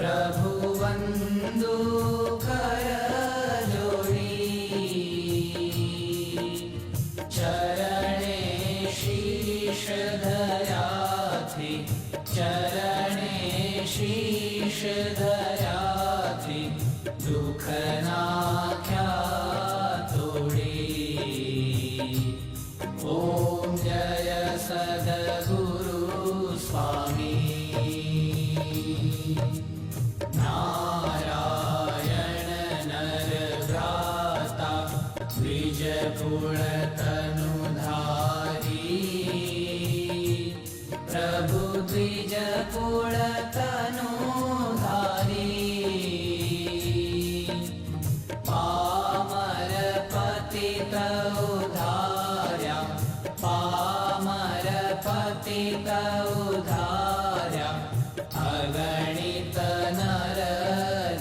प्रभु वंदु कर जोड़ी, चरणे शीश धर्या थी, चरणे शीश धर्या थी, दुख नाख्या तोड़ी। ओम जय सद्गुरु स्वामी। नारायण नर भ्राता द्विज कुल तनुधारी, प्रभु द्विज कुल तनुधारी। पामर पतित उधार्या, पामर पतित उधार्या, अगणित नर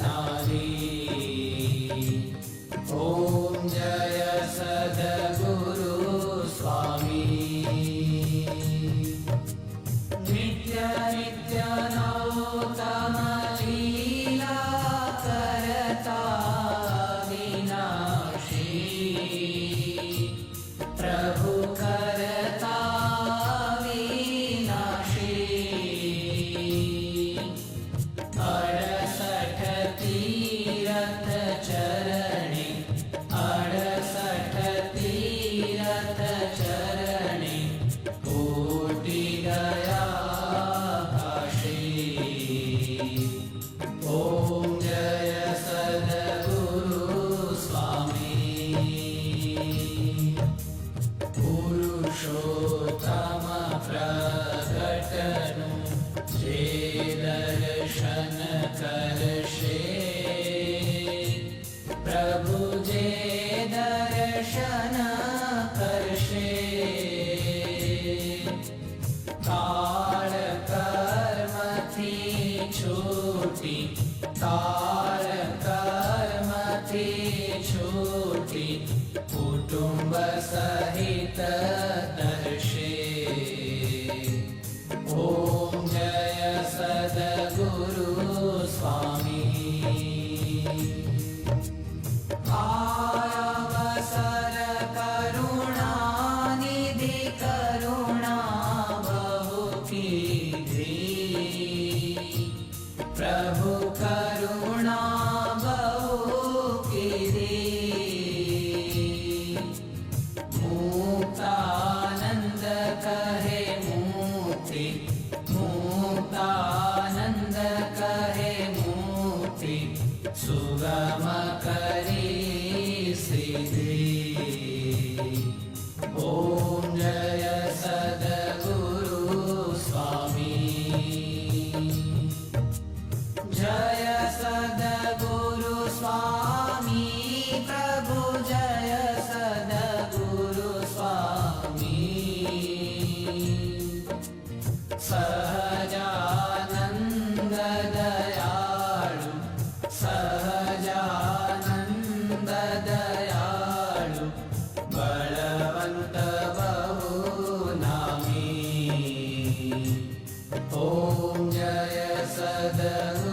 नारी। ओम जय सद्गुरु स्वामी। नित्य नित्य नौतम लीला करता विनाशी, प्रभु करता विनाशी। 68 तीरथ चरणे, 68 तीरथ चरणे, कोटि गया काशी। ओम जय सद्गुरु स्वामी। पुरुषोत्तम प्रगटनु जे दर्शन करशे, प्रभु जे दर्शन करशे। काल कर्म थी छूटी, काल कर्म थी छूटी, कुटुंब सहित दर्शे। ओम जय सद्गुरु स्वामी। अवसर करुणा निधि, करुणा बहु कीधी, प्रभु करुणा बहु कीधी। मुक्तानंद कहे मुक्ति, मुक्तानंद कहे मुक्ति, सुगम करी सिद्धि। ओम जय सद्गुरु स्वामी। जय सद्गुरु स्वामी, प्रभु जय सद्गुरु स्वामी। सहजानंद दयालु, सहजानंद दयालु, बलवंत बहु नामी। ओम जय सद्गुरु